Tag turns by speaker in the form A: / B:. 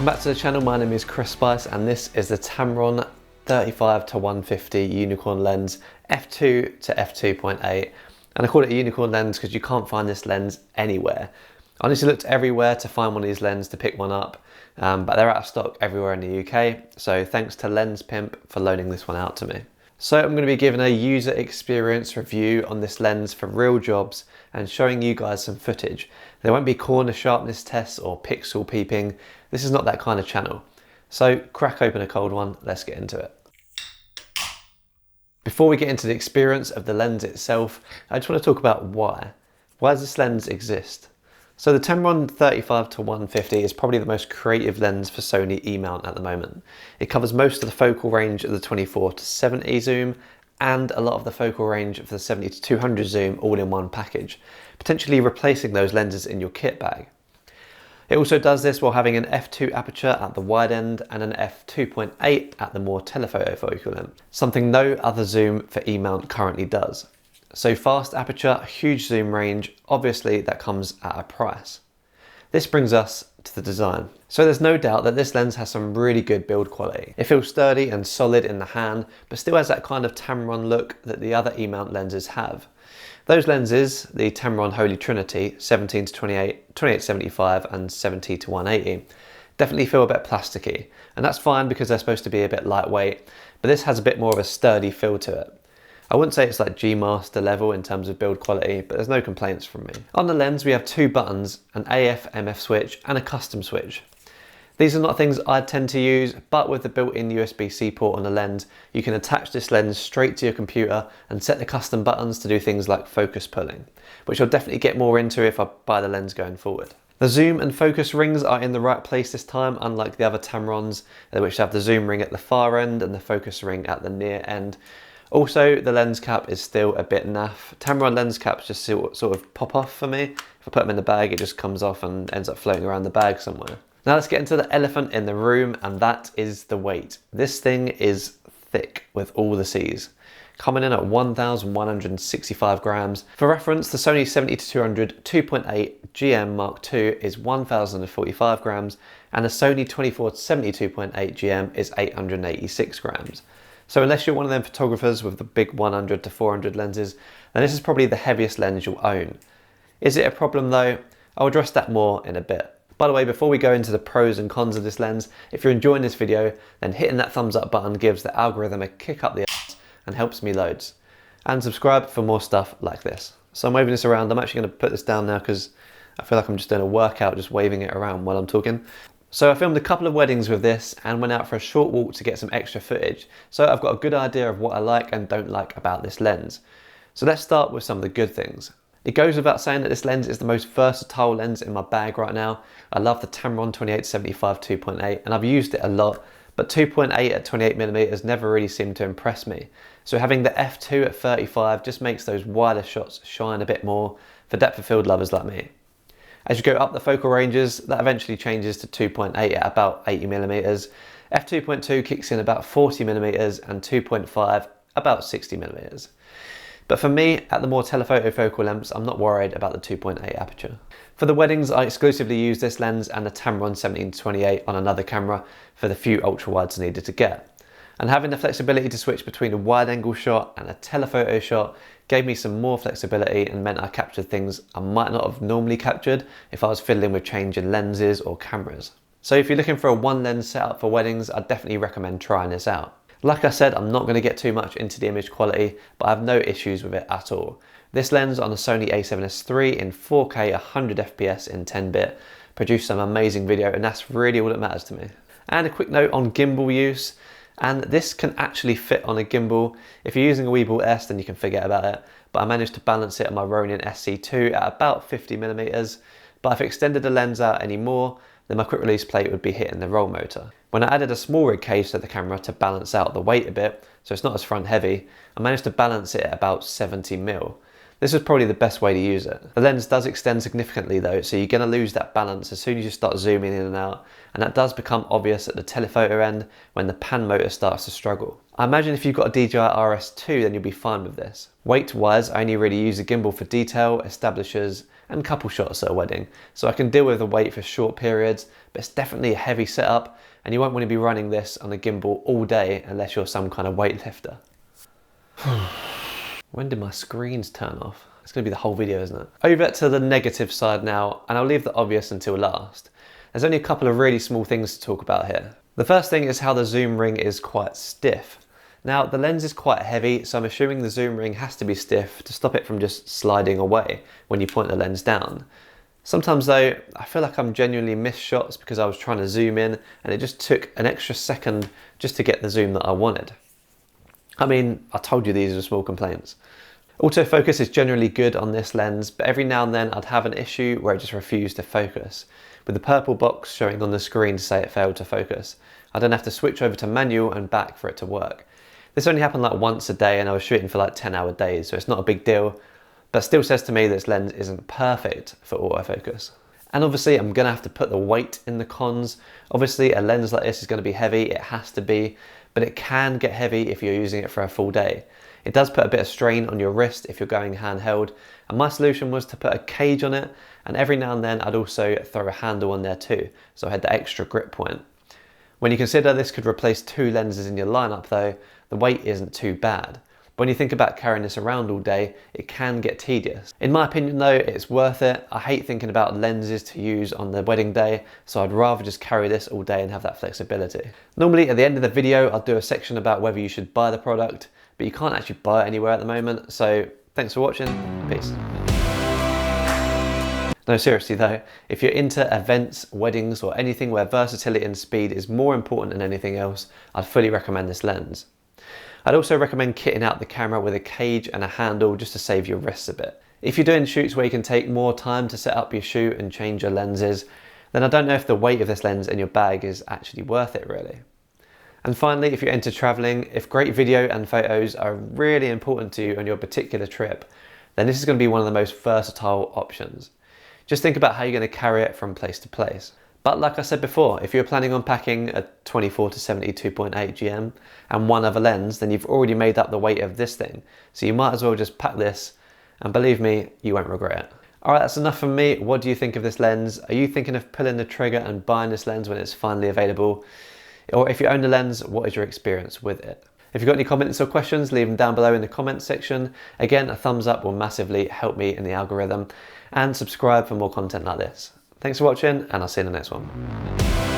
A: Welcome back to the channel. My name is Chris Spice and this is the Tamron 35-150 unicorn lens f2 to f2.8, and I call it a unicorn lens because you can't find this lens anywhere. I honestly looked everywhere to find one of these lenses to pick one up, but they're out of stock everywhere in the UK, so thanks to Lens Pimp for loaning this one out to me. So I'm going to be giving a user experience review on this lens for real jobs and showing you guys some footage. There won't be corner sharpness tests or pixel peeping. This is not that kind of channel. So crack open a cold one, let's get into it. Before we get into the experience of the lens itself, I just want to talk about why. Why does this lens exist? So the Tamron 35-150 is probably the most creative lens for Sony E mount at the moment. It covers most of the focal range of the 24-70 zoom and a lot of the focal range of the 70-200 zoom all in one package, potentially replacing those lenses in your kit bag. It also does this while having an f2 aperture at the wide end and an f2.8 at the more telephoto focal length, something no other zoom for E mount currently does. So fast aperture, huge zoom range, obviously that comes at a price. This brings us to the design. So there's no doubt that this lens has some really good build quality. It feels sturdy and solid in the hand, but still has that kind of Tamron look that the other E-mount lenses have. Those lenses, the Tamron Holy Trinity, 17-28, 28-75 and 70-180, definitely feel a bit plasticky. And that's fine because they're supposed to be a bit lightweight, but this has a bit more of a sturdy feel to it. I wouldn't say it's like G Master level in terms of build quality, but there's no complaints from me. On the lens we have two buttons, an AF/MF switch and a custom switch. These are not things I tend to use, but with the built-in USB-C port on the lens, you can attach this lens straight to your computer and set the custom buttons to do things like focus pulling, which I'll definitely get more into if I buy the lens going forward. The zoom and focus rings are in the right place this time, unlike the other Tamrons, which have the zoom ring at the far end and the focus ring at the near end. Also, the lens cap is still a bit naff. Tamron lens caps just sort of pop off for me. If I put them in the bag, it just comes off and ends up floating around the bag somewhere. Now let's get into the elephant in the room, and that is the weight. This thing is thick with all the C's, coming in at 1,165 grams. For reference, the Sony 70-200 2.8 GM Mark II is 1,045 grams, and the Sony 24-70 2.8 GM is 886 grams. So unless you're one of them photographers with the big 100 to 400 lenses, then this is probably the heaviest lens you'll own. Is it a problem though? I'll address that more in a bit. By the way, before we go into the pros and cons of this lens, if you're enjoying this video, then hitting that thumbs up button gives the algorithm a kick up the ass and helps me loads. And subscribe for more stuff like this. So I'm waving this around. I'm actually going to put this down now because I feel like I'm just doing a workout just waving it around while I'm talking. So I filmed a couple of weddings with this and went out for a short walk to get some extra footage. So I've got a good idea of what I like and don't like about this lens. So let's start with some of the good things. It goes without saying that this lens is the most versatile lens in my bag right now. I love the Tamron 28-75 2.8 and I've used it a lot, but 2.8 at 28mm never really seemed to impress me. So having the f2 at 35 just makes those wider shots shine a bit more for depth of field lovers like me. As you go up the focal ranges, that eventually changes to 2.8 at about 80mm. f2.2 kicks in about 40mm and 2.5 about 60mm. But for me, at the more telephoto focal lengths, I'm not worried about the 2.8 aperture. For the weddings, I exclusively use this lens and the Tamron 17-28 on another camera for the few ultra wides needed to get. And having the flexibility to switch between a wide angle shot and a telephoto shot gave me some more flexibility and meant I captured things I might not have normally captured if I was fiddling with changing lenses or cameras. So if you're looking for a one lens setup for weddings, I'd definitely recommend trying this out. Like I said, I'm not going to get too much into the image quality, but I have no issues with it at all. This lens on the Sony a7S III in 4K 100 FPS in 10-bit produced some amazing video, and that's really all that matters to me. And a quick note on gimbal use. And this can actually fit on a gimbal. If you're using a Weebill S, then you can forget about it. But I managed to balance it on my Ronin SC2 at about 50mm. But if I extended the lens out any more, then my quick release plate would be hitting the roll motor. When I added a small rig case to the camera to balance out the weight a bit, so it's not as front heavy, I managed to balance it at about 70mm. This is probably the best way to use it. The lens does extend significantly though, so you're going to lose that balance as soon as you start zooming in and out, and that does become obvious at the telephoto end when the pan motor starts to struggle. I imagine if you've got a DJI RS2 then you'll be fine with this. Weight wise, I only really use a gimbal for detail, establishers and couple shots at a wedding, so I can deal with the weight for short periods, but it's definitely a heavy setup and you won't want to be running this on a gimbal all day unless you're some kind of weightlifter. When did my screens turn off? It's going to be the whole video, isn't it? Over to the negative side now, and I'll leave the obvious until last. There's only a couple of really small things to talk about here. The first thing is how the zoom ring is quite stiff. Now, the lens is quite heavy, so I'm assuming the zoom ring has to be stiff to stop it from just sliding away when you point the lens down. Sometimes though, I feel like I'm genuinely missed shots because I was trying to zoom in and it just took an extra second just to get the zoom that I wanted. I mean, I told you these are small complaints. Autofocus is generally good on this lens, but every now and then I'd have an issue where it just refused to focus, with the purple box showing on the screen to say it failed to focus. I then have to switch over to manual and back for it to work. This only happened like once a day and I was shooting for like 10-hour days, so it's not a big deal, but still says to me this lens isn't perfect for autofocus. And obviously I'm gonna have to put the weight in the cons. Obviously a lens like this is gonna be heavy, it has to be, but it can get heavy if you're using it for a full day. It does put a bit of strain on your wrist if you're going handheld, and my solution was to put a cage on it, and every now and then I'd also throw a handle on there too, so I had the extra grip point. When you consider this could replace 2 lenses in your lineup though, the weight isn't too bad. But when you think about carrying this around all day, it can get tedious. In my opinion though, it's worth it. I hate thinking about lenses to use on the wedding day, so I'd rather just carry this all day and have that flexibility. Normally at the end of the video, I'll do a section about whether you should buy the product, but you can't actually buy it anywhere at the moment. So thanks for watching, peace. No, seriously though, if you're into events, weddings, or anything where versatility and speed is more important than anything else, I'd fully recommend this lens. I'd also recommend kitting out the camera with a cage and a handle just to save your wrists a bit. If you're doing shoots where you can take more time to set up your shoot and change your lenses, then I don't know if the weight of this lens in your bag is actually worth it really. And finally, if you're into traveling, if great video and photos are really important to you on your particular trip, then this is going to be one of the most versatile options. Just think about how you're going to carry it from place to place. But like I said before, if you're planning on packing a 24-70 2.8 GM and one other lens, then you've already made up the weight of this thing. So you might as well just pack this, and believe me, you won't regret it. Alright, that's enough from me. What do you think of this lens? Are you thinking of pulling the trigger and buying this lens when it's finally available? Or if you own the lens, what is your experience with it? If you've got any comments or questions, leave them down below in the comments section. Again, a thumbs up will massively help me in the algorithm, and subscribe for more content like this. Thanks for watching, and I'll see you in the next one.